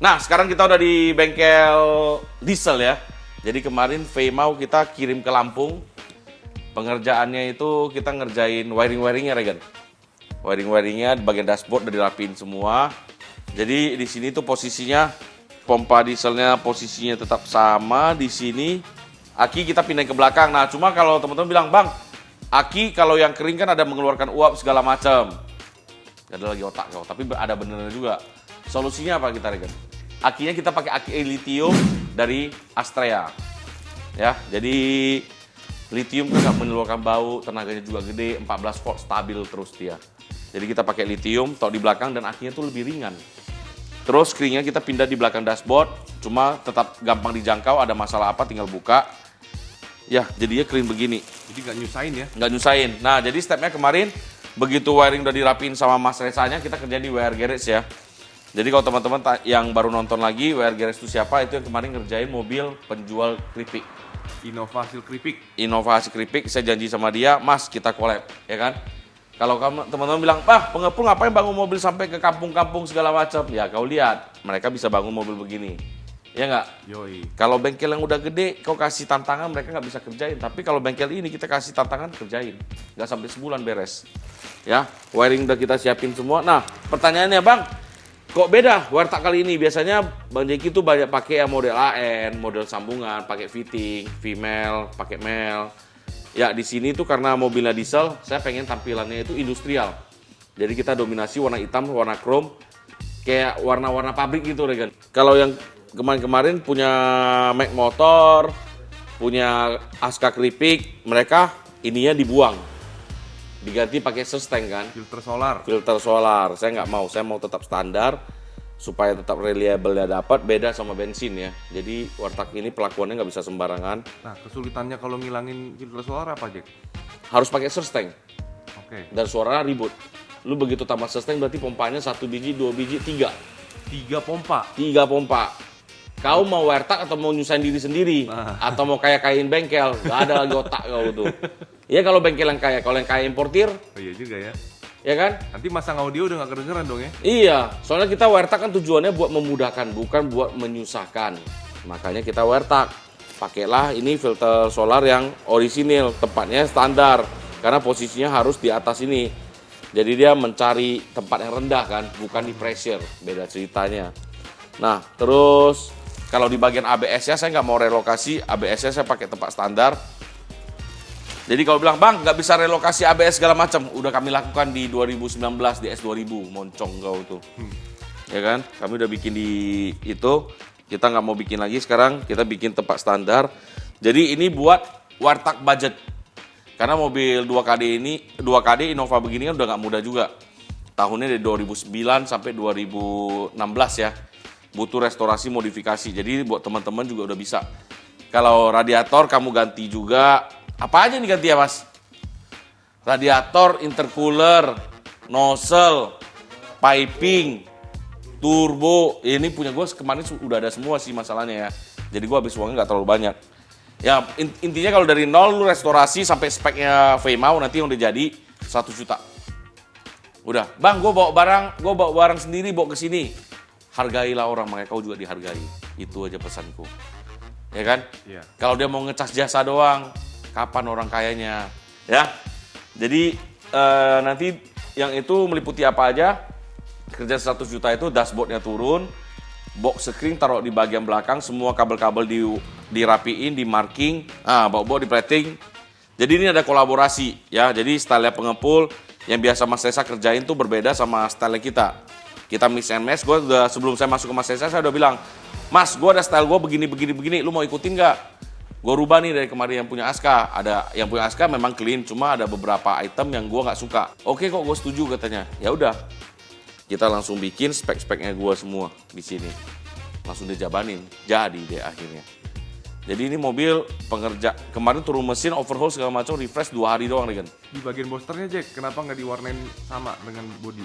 Nah, sekarang kita udah di bengkel diesel ya. Jadi kemarin Veimau kita kirim ke Lampung. Pengerjaannya itu kita ngerjain wiring-wiringnya, Regen. Wiring-wiringnya bagian dashboard udah dirapiin semua. Jadi di sini tuh posisinya pompa dieselnya posisinya tetap sama di sini. Aki kita pindahin ke belakang. Nah, cuma kalau teman-teman bilang, "Bang, aki kalau yang kering kan ada mengeluarkan uap segala macam." Gak ada lagi otak kau, tapi ada benernya juga. Solusinya apa kita, Regen? Akinya kita pakai aki lithium dari Astrea. Ya, jadi lithium kan nggak mengeluarkan bau, tenaganya juga gede, 14 volt stabil terus dia. Jadi kita pakai lithium, taruh di belakang dan akinya tuh lebih ringan. Terus screen-nya kita pindah di belakang dashboard, cuma tetap gampang dijangkau, ada masalah apa tinggal buka. Ya, jadinya clean begini. Jadi nggak nyusahin ya? Nggak nyusahin. Nah, jadi stepnya kemarin, begitu wiring udah dirapiin sama Mas Resanya, kita kerja di WR Garage ya. Jadi kalau teman-teman yang baru nonton lagi, WR Garage itu siapa? Itu yang kemarin ngerjain mobil penjual keripik. Inovasi keripik. Inovasi keripik, saya janji sama dia, Mas kita collab, ya kan? Kalau teman-teman bilang, "Bah, pengepul ngapain bangun mobil sampai ke kampung-kampung segala macam?" Ya kau lihat, mereka bisa bangun mobil begini. Ya nggak? Yoi. Kalau bengkel yang udah gede, kau kasih tantangan mereka nggak bisa kerjain. Tapi kalau bengkel ini kita kasih tantangan kerjain, nggak sampai sebulan beres. Ya, wiring udah kita siapin semua. Nah, pertanyaannya Bang, kok beda warteg kali ini? Biasanya Bang Jeki tuh banyak pakai yang model AN, model sambungan, pakai fitting, female, pakai male. Ya, di sini tuh karena mobilnya diesel, saya pengen tampilannya itu industrial. Jadi kita dominasi warna hitam, warna chrome, kayak warna-warna pabrik gitu, Regen. Kalau yang kemarin-kemarin punya Mac Motor, punya Aska keripik, mereka ininya dibuang. Diganti pakai Surstang kan. Filter solar. Filter solar, saya nggak mau, saya mau tetap standar supaya tetap reliable-nya dapat, beda sama bensin ya. Jadi warteg ini pelakuannya nggak bisa sembarangan. Nah, kesulitannya kalau ngilangin filter solar apa, Jack? Harus pakai Surstang Oke. dan suaranya ribut. Lu begitu tambah Surstang berarti pompanya 1 biji, 2 biji, 3. 3 pompa. 3 pompa. Kau mau warteg atau mau nyusahin diri sendiri? Atau mau kain bengkel? Gak ada lagi otak kau tuh. Ya kalau bengkel yang kaya, kalau yang kaya importir, Oh iya juga ya. ya kan? Nanti masang audio udah nggak kedengeran dong ya? Iya, soalnya kita warteg kan tujuannya buat memudahkan, bukan buat menyusahkan. Makanya kita warteg. Pakailah ini filter solar yang orisinil, tempatnya standar. Karena posisinya harus di atas ini. Jadi dia mencari tempat yang rendah kan, bukan di pressure. Beda ceritanya. Nah, terus kalau di bagian ABS-nya saya nggak mau relokasi, ABS-nya saya pakai tempat standar. Jadi kalau bilang, "Bang, nggak bisa relokasi ABS segala macam," udah kami lakukan di 2019 di S2000, moncong kau tuh. Ya kan? Kami udah bikin di itu, kita nggak mau bikin lagi sekarang, kita bikin tempat standar. Jadi ini buat warteg budget. Karena mobil 2KD Innova begini kan udah nggak mudah juga. Tahunnya dari 2009 sampai 2016 ya. Butuh restorasi modifikasi. Jadi buat teman-teman juga udah bisa. Kalau radiator kamu ganti juga. Apa aja nih ganti ya Mas? Radiator, intercooler, nozzle, piping, turbo. Ini punya gue kemarin udah ada semua sih masalahnya ya. Jadi gue habis uangnya nggak terlalu banyak. Ya intinya kalau dari nol lu restorasi sampai speknya Veimau nanti yang udah jadi 1 juta. Udah, "Bang, gue bawa barang sendiri, bawa ke sini." Hargailah orang, makanya kau juga dihargai. Itu aja pesanku. Ya kan? Iya. Kalau dia mau ngecas jasa doang, kapan orang kayanya? Ya. Jadi nanti yang itu meliputi apa aja? Kerja 100 juta itu dashboardnya turun, box screen taruh di bagian belakang, semua kabel-kabel dirapiin, di marking, bawa-bawa di plating. Jadi ini ada kolaborasi ya. Jadi style pengepul yang biasa Mas Resa kerjain tuh berbeda sama style kita. Kita mix and match. Gue udah sebelum saya masuk ke Mas Resa, saya udah bilang, "Mas, gue ada style gue begini, lu mau ikutin nggak?" Gue rubah nih dari kemarin yang punya Aska. Ada yang punya Aska memang clean, cuma ada beberapa item yang gue nggak suka. "Oke kok, gue setuju," katanya. Ya udah, kita langsung bikin spek-speknya gue semua di sini. Langsung dijabanin, jadi deh akhirnya. Jadi ini mobil pengerja kemarin turun mesin, overhaul segala macam, refresh 2 hari doang, Regen. Di bagian boosternya, Jack, kenapa nggak diwarnain sama dengan body?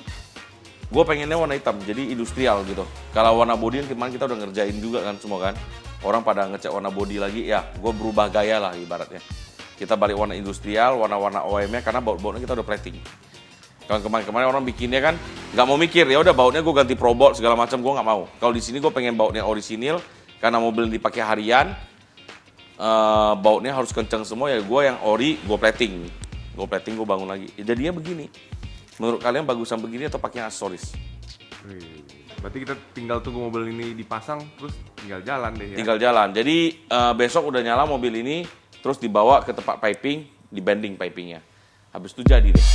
Gue pengennya warna hitam, jadi industrial gitu. Kalau warna body kemarin kita udah ngerjain juga kan semua kan. Orang pada ngecek warna body lagi, ya gue berubah gaya lah ibaratnya. Kita balik warna industrial, warna-warna OEM-nya karena baut-bautnya kita udah plating. Kalau kemarin-kemarin orang bikinnya kan Nggak mau mikir, ya udah bautnya gue ganti Probolt segala macam, gue nggak mau. Kalau di sini gue pengen bautnya orisinil, karena mobil dipakai harian, bautnya harus kencang semua, ya gue yang ori, gue plating, gue bangun lagi. Ya, jadinya begini. Menurut kalian bagusan begini atau pakai aksesoris? Berarti kita tinggal tunggu mobil ini dipasang, terus tinggal jalan deh ya? Tinggal jalan. Jadi besok udah nyala mobil ini, terus dibawa ke tempat piping, di bending pipingnya. Habis itu jadi deh.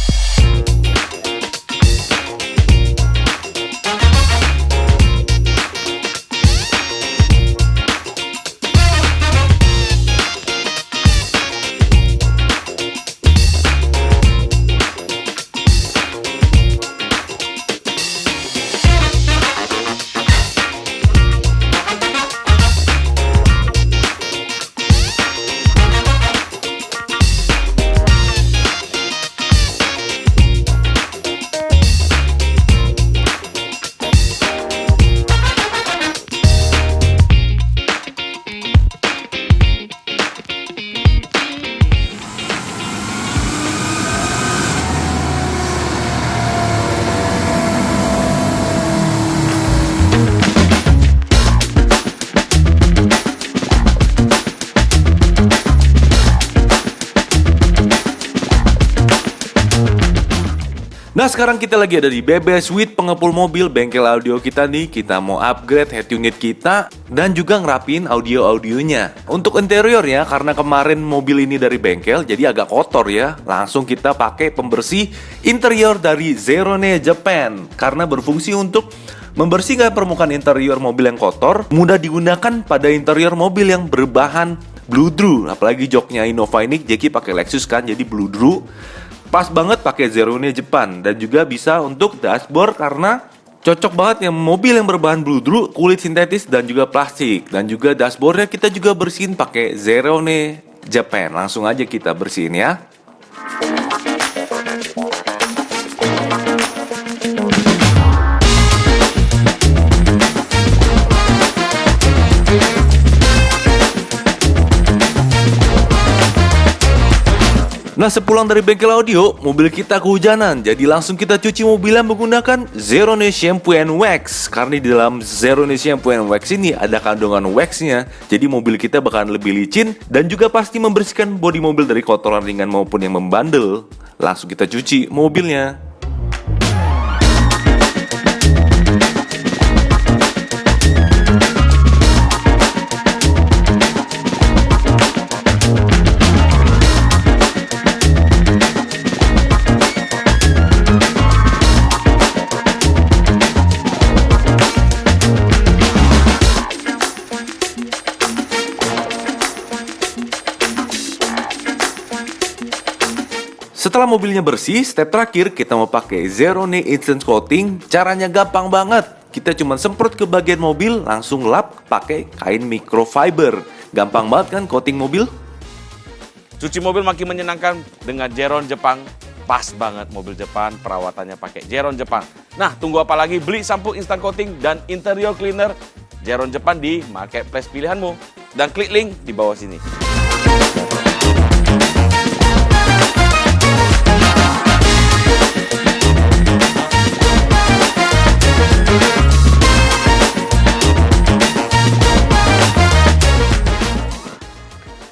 Nah sekarang kita lagi ada di BB Suite pengepul mobil bengkel audio kita nih. Kita mau upgrade head unit kita dan juga ngerapiin audio-audionya. Untuk interiornya, karena kemarin mobil ini dari bengkel jadi agak kotor ya, langsung kita pakai pembersih interior dari Zerone Japan. Karena berfungsi untuk membersihkan permukaan interior mobil yang kotor, mudah digunakan pada interior mobil yang berbahan bludru. Apalagi joknya Innova ini Jeki pakai Lexus kan, jadi bludru. Pas banget pakai Zerone Jepang, dan juga bisa untuk dashboard karena cocok banget yang mobil yang berbahan bludru, kulit sintetis dan juga plastik. Dan juga dashboardnya kita juga bersihin pakai Zerone Jepang. Langsung aja kita bersihin ya. Nah sepulang dari bengkel audio, mobil kita kehujanan. Jadi langsung kita cuci mobilnya menggunakan Zerone Shampoo and Wax. Karena di dalam Zerone Shampoo and Wax ini ada kandungan waxnya. Jadi mobil kita bakalan lebih licin dan juga pasti membersihkan bodi mobil dari kotoran ringan maupun yang membandel. Langsung kita cuci mobilnya. Setelah mobilnya bersih, step terakhir kita mau pakai Zerone Instant Coating. Caranya gampang banget. Kita cuma semprot ke bagian mobil, langsung lap pakai kain microfiber. Gampang banget kan coating mobil? Cuci mobil makin menyenangkan dengan Zerone Jepang. Pas banget mobil Jepang, perawatannya pakai Zerone Jepang. Nah, tunggu apa lagi? Beli sampo instant coating dan interior cleaner Zerone Jepang di marketplace pilihanmu. Dan klik link di bawah sini.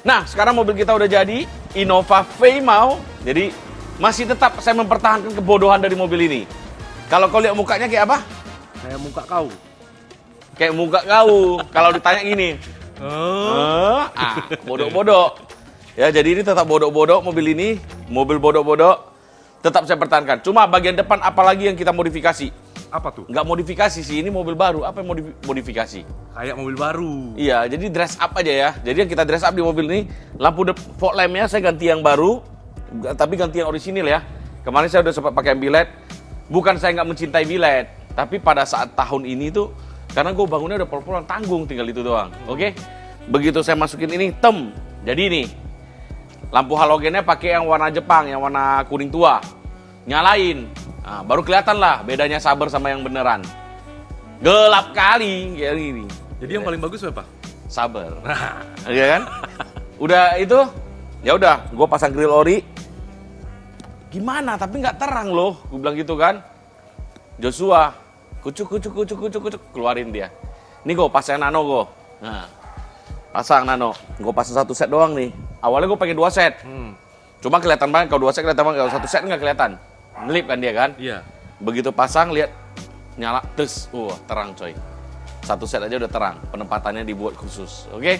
Nah, sekarang mobil kita udah jadi, Innova Faymau. Jadi, masih tetap saya mempertahankan kebodohan dari mobil ini. Kalau kau lihat mukanya kayak apa? Kayak muka kau. Kayak muka kau. Kalau ditanya gini. Bodoh-bodoh. Ya, jadi ini tetap bodoh-bodoh mobil ini. Mobil bodoh-bodoh. Tetap saya pertahankan. Cuma bagian depan apalagi yang kita modifikasi. Apa tuh? Nggak modifikasi sih, ini mobil baru. Apa yang modifikasi? Kayak mobil baru. Iya, jadi dress up aja ya. Jadi yang kita dress up di mobil ini, lampu fog lampnya saya ganti yang baru, tapi ganti yang orisinil ya. Kemarin saya udah sempat pakai bilet. Bukan saya nggak mencintai bilet, tapi pada saat tahun ini tuh, karena gue bangunnya udah pol-polan tanggung, tinggal itu doang. Oke? Begitu saya masukin ini, jadi ini. Lampu halogennya pakai yang warna Jepang, yang warna kuning tua. Nyalain. Nah, baru kelihatan lah bedanya Saber sama yang beneran. Gelap kali kayak gini. Jadi yang paling bagus apa? Saber. Iya kan? Udah itu, ya udah, gue pasang grill ori. Gimana? Tapi nggak terang loh, gue bilang gitu kan. Joshua, kucuk, keluarin dia. Ini gue pasang nano gue. Nah, pasang nano. Gue pasang 1 set doang nih. Awalnya gue pengen 2 set. Cuma kelihatan banget, kalau 2 set kelihatan banget, kalau 1 set nggak kelihatan. Ngelip kan dia kan? Iya. Begitu pasang, lihat nyala, terus, terang coy. 1 set aja udah terang, penempatannya dibuat khusus, oke?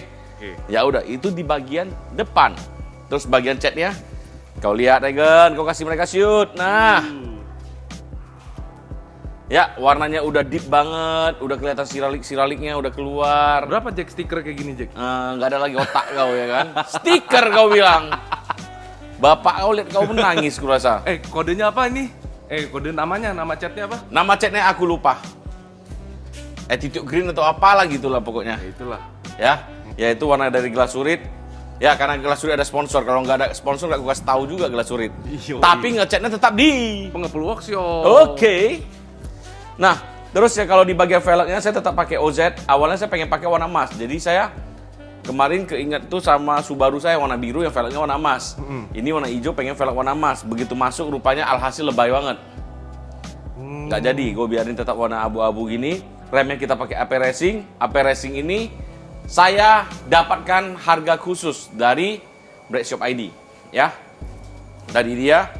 Ya udah, itu di bagian depan. Terus bagian catnya, kau lihat Regen, kau kasih mereka shoot. Nah, ya warnanya udah deep banget, udah kelihatan siraliknya udah keluar. Berapa Jack stiker kayak gini Jack? Nggak ada lagi otak kau ya kan? Stiker kau bilang. Bapak kau lihat kau menangis kurasa. Kodenya apa ini? Kode namanya, nama chatnya apa? Nama chatnya aku lupa. Attitude Green atau apalah gitulah pokoknya. Ya itulah. Ya itu warna dari glasurit. Ya karena glasurit ada sponsor. Kalau nggak ada sponsor nggak aku kasih tahu juga glasurit. Tapi ngecatnya tetap di Pengepul workshop. Oke. Nah, terus ya kalau di bagian velgnya saya tetap pakai OZ. Awalnya saya pengen pakai warna emas. Jadi saya kemarin keinget tuh sama Subaru saya warna biru yang velgnya warna emas. Ini warna hijau pengen velg warna emas. Begitu masuk rupanya alhasil lebay banget. Nggak jadi, gue biarin tetap warna abu-abu gini. Remnya kita pakai AP Racing. AP Racing ini saya dapatkan harga khusus dari Break Shop ID. Ya, dari dia.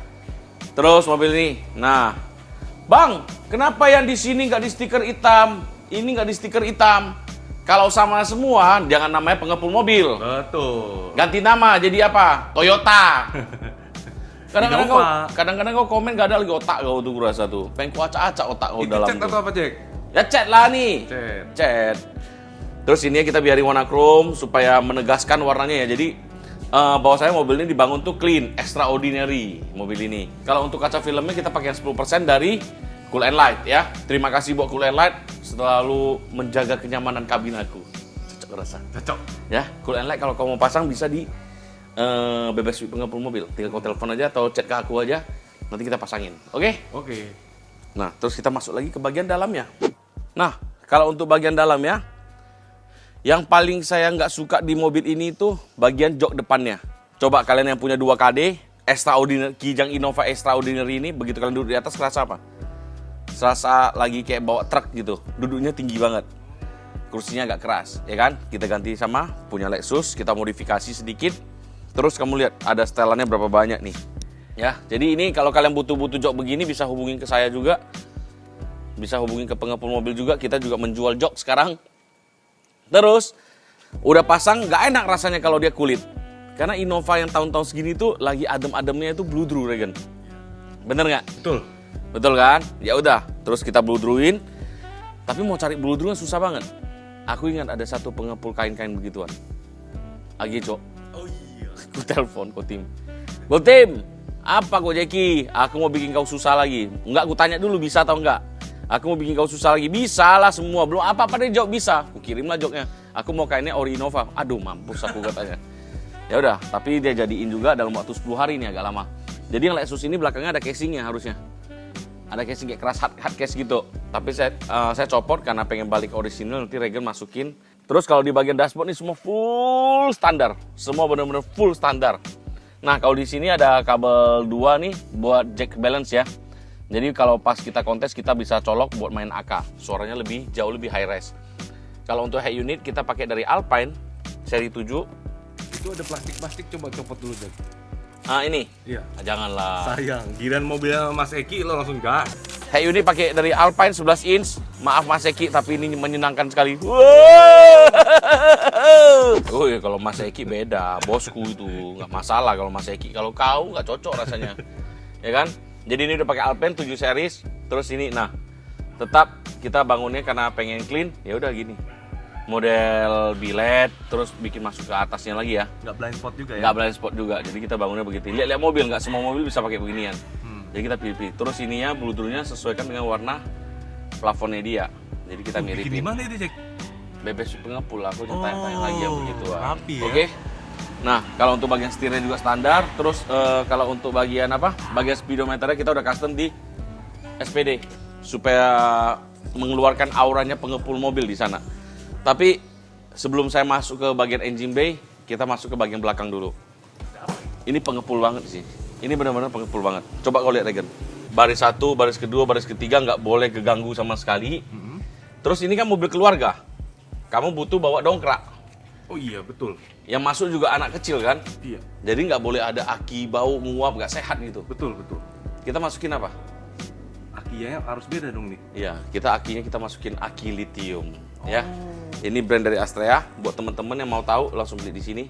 Terus mobil ini. Nah, Bang, kenapa yang di sini nggak di stiker hitam? Ini nggak di stiker hitam. Kalau sama semua, jangan namanya pengepul mobil. Betul. Ganti nama, jadi apa? Toyota. Kadang-kadang kau komen nggak ada lagi otak kau tuh, gue rasa tuh. Pengen ku acak-acak otak kau Itu dalam chat tuh. atau apa Jack? Ya cat lah nih. Chat. Terus ini kita biarin warna chrome supaya menegaskan warnanya ya. Jadi bahwa saya mobil ini dibangun tuh clean, extraordinary mobil ini. Kalau untuk kaca filmnya kita pakai 10% dari Cool and Light ya. Terima kasih buat Cool and Light selalu menjaga kenyamanan kabin aku. Cocok rasa. Cocok. Ya, Cool and Light kalau kamu mau pasang bisa di Bebas Sweet pengepul mobil. Tinggal kau telepon aja atau chat ke aku aja. Nanti kita pasangin. Oke? Oke. Nah, terus kita masuk lagi ke bagian dalamnya. Nah, kalau untuk bagian dalam ya, yang paling saya nggak suka di mobil ini itu bagian jok depannya. Coba kalian yang punya 2KD, Extraordinary, Kijang Innova Extraordinary ini, begitu kalian duduk di atas kerasa apa? Serasa lagi kayak bawa truk gitu, duduknya tinggi banget. Kursinya agak keras, ya kan? Kita ganti sama punya Lexus, kita modifikasi sedikit. Terus kamu lihat ada setelannya berapa banyak nih. Ya, jadi ini kalau kalian butuh jok begini bisa hubungin ke saya juga. Bisa hubungin ke pengepul mobil juga, kita juga menjual jok sekarang. Terus, udah pasang nggak enak rasanya kalau dia kulit. Karena Innova yang tahun-tahun segini tuh lagi adem-ademnya itu bludru, Regen. Bener nggak? Betul. Betul kan? Ya udah, terus kita bludruin. Tapi mau cari bludrunya susah banget. Aku ingat ada satu pengepul kain-kain begituan. Agi, Cok. Oh iya. Aku telepon ke tim. Tim, apa kok Jeki? Aku mau bikin kau susah lagi. Enggak, aku tanya dulu bisa atau enggak. Aku mau bikin kau susah lagi. Bisa lah semua. Belum apa-apa deh jok bisa. Aku kirimlah joknya. Aku mau kainnya Ori Innova. Aduh mampus aku katanya. Ya udah, tapi dia jadiin juga dalam waktu 10 hari ini agak lama. Jadi yang Lexus ini belakangnya ada casingnya harusnya. Ada casing kayak keras hard case gitu. Tapi saya copot karena pengen balik original, nanti Regen masukin. Terus kalau di bagian dashboard ini semua full standar. Semua benar-benar full standar. Nah, kalau di sini ada kabel 2 nih buat jack balance ya. Jadi kalau pas kita kontes kita bisa colok buat main AK. Suaranya jauh lebih high res. Kalau untuk head unit kita pakai dari Alpine seri 7. Itu ada plastik-plastik, coba copot dulu Jack. Ah ini. Iya. Janganlah. Sayang, giliran mobilnya Mas Eki lo langsung gas. Head unit pakai dari Alpine 11 inch. Maaf Mas Eki tapi ini menyenangkan sekali. Oh ya kalau Mas Eki beda, bosku itu nggak masalah kalau Mas Eki. Kalau kau nggak cocok rasanya, ya kan? Jadi ini udah pakai Alpine 7 series. Terus ini, nah tetap kita bangunnya karena pengen clean. Ya udah gini, model billet, terus bikin masuk ke atasnya lagi ya. Nggak blind spot juga ya? Nggak blind spot juga. Jadi kita bangunnya begitu. Lihat mobil, nggak semua mobil bisa pakai beginian. Jadi kita pilih. Terus ininya bludrunya sesuaikan dengan warna plafonnya dia. Jadi kita miripin. Bikin di mana itu Jack? Bebas pengepul, aku tanya-tanya lagi yang begitu. Rapi ya. Oke. Nah, kalau untuk bagian setirnya juga standar. Terus kalau untuk bagian bagian speedometernya kita udah custom di SPD supaya mengeluarkan auranya pengepul mobil di sana. Tapi sebelum saya masuk ke bagian engine bay, kita masuk ke bagian belakang dulu. Ini pengepul banget sih. Ini benar-benar pengepul banget. Coba kau lihat Regen. baris 1, baris kedua, baris ketiga nggak boleh keganggu sama sekali. Terus ini kan mobil keluarga, kamu butuh bawa dongkrak. Oh iya, betul. Yang masuk juga anak kecil kan, Iya, jadi nggak boleh ada aki, bau, nguap, nggak sehat gitu. betul. Kita masukin apa? Akinya harus beda dong nih. Iya, kita masukin aki lithium, ya. Ini brand dari Astrea. Buat teman-teman yang mau tahu langsung beli di sini.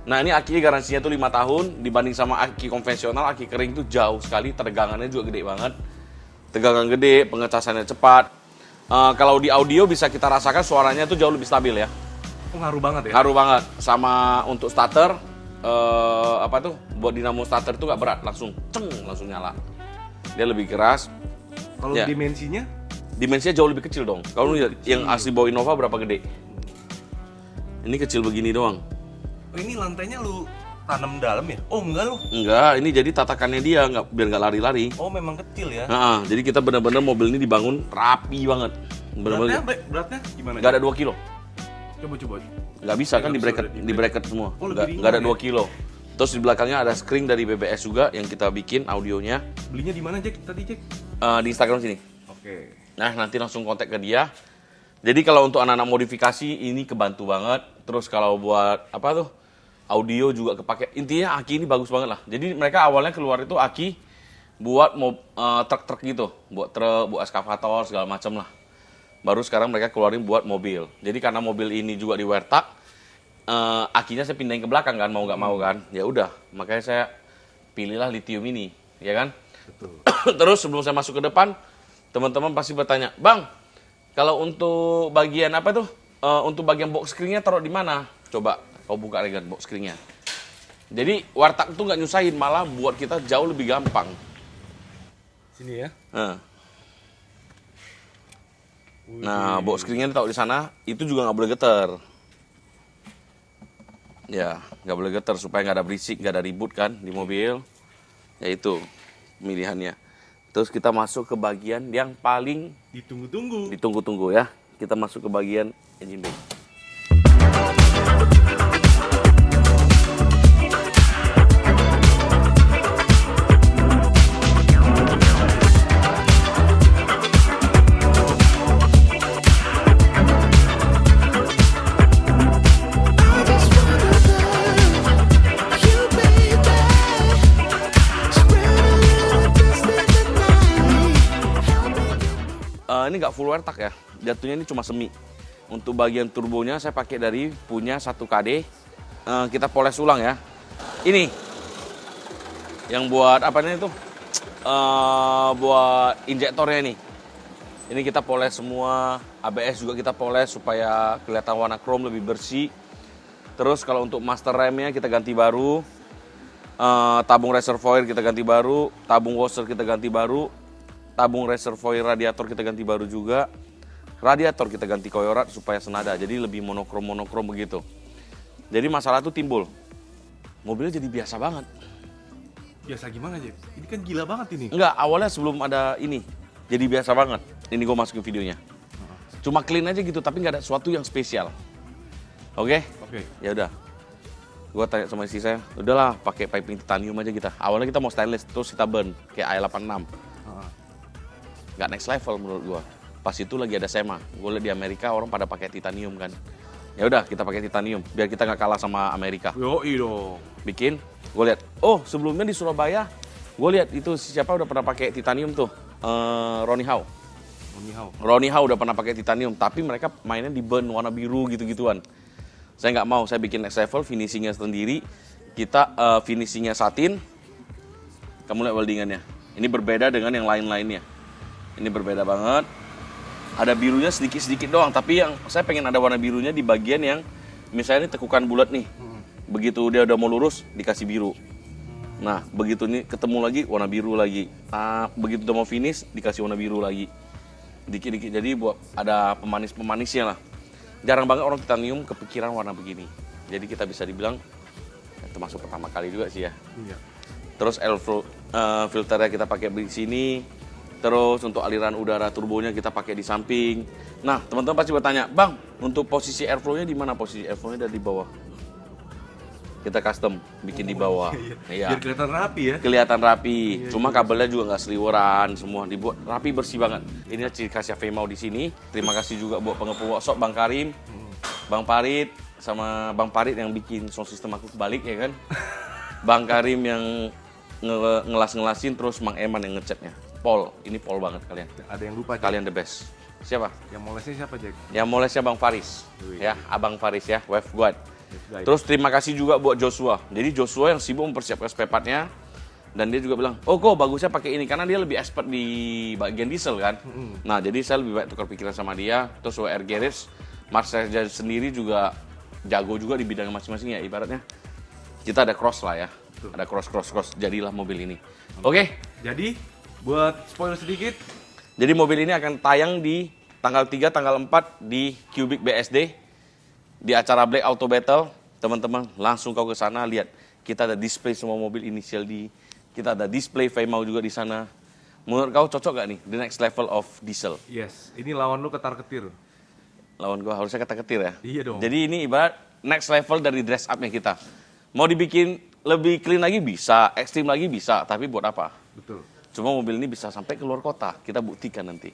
Nah, ini aki garansinya tuh 5 tahun dibanding sama aki konvensional, aki kering tuh jauh sekali, tegangannya juga gede banget. Tegangan gede, pengecasannya cepat. Kalau di audio bisa kita rasakan suaranya tuh jauh lebih stabil ya. Oh, ngaruh banget ya? Ngaruh banget. Sama untuk starter, buat dinamo starter tuh nggak berat, langsung nyala. Dia lebih keras. Kalau Ya. dimensinya? Dimensinya jauh lebih kecil dong. Kalau lu lihat yang asli bawa Innova berapa gede? Ini kecil begini doang. Oh, ini lantainya lu tanam dalam ya? Oh, enggak lu. Enggak, ini jadi tatakannya dia biar nggak lari-lari. Oh, memang kecil ya? Jadi kita benar-benar mobil ini dibangun rapi banget. Benar-benar Beratnya gimana? nggak ada 2 kilo. Coba. Nggak bisa kan di bracket semua. Oh, lebih ringan Nggak ada ya? 2 kilo. Terus di belakangnya ada screen dari BBS juga yang kita bikin audionya Belinya di mana, Jack? Tadi, Jack? di Instagram sini. Oke. Nah, nanti langsung kontak ke dia. Jadi kalau untuk anak-anak modifikasi ini kebantu banget. Terus kalau buat audio juga kepake. Intinya aki ini bagus banget lah. Jadi mereka awalnya keluar itu aki buat truk-truk gitu, buat truk, buat eskavator segala macam lah. Baru sekarang mereka keluarin buat mobil. Jadi karena mobil ini juga di Wertak, akinya saya pindahin ke belakang kan, mau nggak mau kan. Ya udah, makanya saya pilihlah lithium ini, ya kan? Betul. Terus sebelum saya masuk ke depan, teman-teman pasti bertanya, Bang, kalau untuk bagian untuk bagian box screen-nya taruh di mana? Coba kau buka Regan box screen-nya. Jadi Wartak itu nggak nyusahin, malah buat kita jauh lebih gampang. Sini ya. Nah, box screen-nya taruh di sana, itu juga nggak boleh getar. Ya, nggak boleh getar supaya nggak ada berisik, nggak ada ribut kan di mobil. Ya itu pemilihannya. Terus kita masuk ke bagian yang paling Ditunggu-tunggu. ditunggu-tunggu ya. Kita masuk ke bagian engine bay. Ini nggak full Wertak ya, jatuhnya ini cuma semi. Untuk bagian turbonya saya pakai dari punya 1KD. Kita poles ulang ya. Ini yang buat apanya itu? Buat injektornya ini. Ini kita poles semua. ABS juga kita poles supaya kelihatan warna chrome lebih bersih. Terus kalau untuk master remnya kita ganti baru. Tabung reservoir kita ganti baru. Tabung washer kita ganti baru. Tabung reservoir radiator kita ganti baru juga. Radiator kita ganti koyorat supaya senada, jadi lebih monokrom begitu. Jadi masalah itu timbul. Mobilnya jadi biasa banget. Biasa gimana, Jack? Ini kan gila banget ini. Enggak, awalnya sebelum ada ini. Jadi biasa banget. Ini gue masukin videonya. Cuma clean aja gitu, tapi nggak ada sesuatu yang spesial. Oke? Oke. Ya udah. Gue tanya sama istri saya, udahlah pakai piping titanium aja kita. Awalnya kita mau stainless, terus kita burn kayak i86. Nggak next level menurut gua. Pas itu lagi ada SEMA. Gua lihat di Amerika orang pada pakai titanium kan. Ya udah kita pakai titanium biar kita nggak kalah sama Amerika. Yoi dong. Bikin, gua lihat. Oh sebelumnya di Surabaya, gua lihat itu siapa udah pernah pakai titanium tuh. Ronnie Howe. Ronnie Howe udah pernah pakai titanium, tapi mereka mainnya di burn warna biru gitu-gituan. Saya nggak mau, saya bikin next level, finishingnya sendiri. Kita finishingnya satin. Kamu lihat weldingannya. Ini berbeda dengan yang lain-lainnya. Ini berbeda banget. Ada birunya sedikit-sedikit doang, tapi yang saya pengen ada warna birunya di bagian yang misalnya ini tekukan bulat nih. Begitu dia udah mau lurus dikasih biru. Nah, begitu ini ketemu lagi warna biru lagi. Begitu udah mau finish dikasih warna biru lagi. Dikit-dikit jadi buat ada pemanis-pemanisnya lah. Jarang banget orang titanium kepikiran warna begini. Jadi kita bisa dibilang termasuk pertama kali juga sih ya. Iya. Terus airflow filternya kita pakai di sini. Terus untuk aliran udara turbonya kita pakai di samping. Nah, teman-teman pasti bertanya, Bang, untuk posisi airflow-nya di mana? Posisi airflow-nya ada di bawah. kita custom bikin di bawah. Iya. Biar kelihatan rapi ya. Kelihatan rapi. Cuma kabelnya juga nggak seliweran, semua dibuat rapi bersih banget. Ini ciri khasnya Faemau di sini. Terima kasih juga buat pengepul workshop Bang Karim, Bang Parit sama Bang Parit yang bikin sound system aku kebalik ya kan. Bang Karim yang ngelas-ngelasin, terus Mang Eman yang ngecatnya. Pol, ini pol banget kalian. Ada yang lupa, Jack. Kalian the best. Siapa? Yang molesnya siapa, Jack? Yang molesnya Bang Faris. Wih. Ya, Abang Faris ya, Wave Guard. Guys. Terus terima kasih juga buat Joshua. Jadi Joshua yang sibuk mempersiapkan spare part-nya, dan dia juga bilang, oh kok bagusnya pakai ini karena dia lebih expert di bagian diesel kan. Nah jadi saya lebih baik tukar pikiran sama dia. Terus WR Garage, Marcel sendiri juga jago juga di bidang masing-masing ya, ibaratnya kita ada cross lah ya. Betul. Ada cross jadilah mobil ini. Oke. Jadi buat spoiler sedikit, Jadi mobil ini akan tayang di tanggal 3, tanggal 4 di Cubic BSD. Di acara Black Auto Battle, teman-teman langsung kau ke sana lihat. Kita ada display semua mobil inisial D. Kita ada display Faemau juga di sana. Menurut kau cocok gak nih the next level of diesel? yes, ini lawan lu ketar-ketir. Lawan gua harusnya kata-ketir ya. Iya dong. Jadi ini ibarat next level dari dress up-nya kita. Mau dibikin lebih clean lagi bisa, ekstrim lagi bisa, tapi buat apa? Betul. Cuma mobil ini bisa sampai keluar kota, kita buktikan nanti.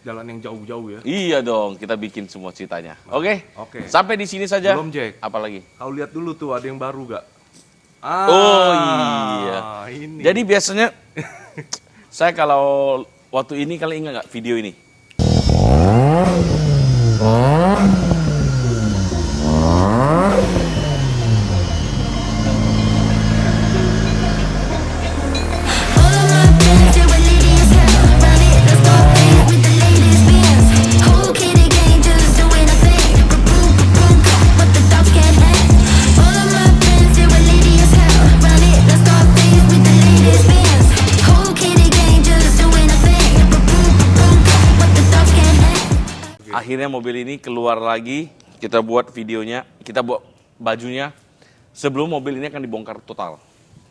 Jalan yang jauh-jauh ya. Iya dong, kita bikin semua ceritanya. Oke? Oke. Sampai di sini saja. Belum, Jack. Apalagi? Kau lihat dulu tuh ada yang baru gak? Oh iya. Ini. Jadi biasanya saya kalau waktu ini kalian ingat nggak video ini? Akhirnya mobil ini keluar lagi, kita buat videonya, kita buat bajunya. Sebelum mobil ini akan dibongkar total.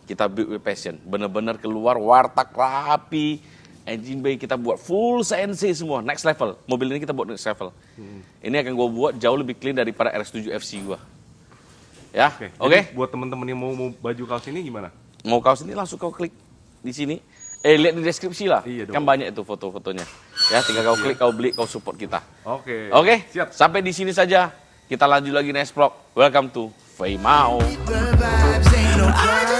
Kita build with passion, bener-bener keluar wartak rapi, engine bay kita buat full CNC semua, next level. Mobil ini kita buat next level. Ini akan gue buat jauh lebih clean daripada RS7 FC gue. Ya, oke? Jadi buat temen-temen yang mau baju kaos ini gimana? Mau kaos ini langsung kau klik di sini. Lihat di deskripsi lah, Iya dong. kan banyak itu foto-fotonya. Ya, tinggal kau klik, kau beli, kau support kita. Oke. Oke, Siap. sampai di sini saja. Kita lanjut lagi next vlog. Welcome to Faemau. The vibes ain't no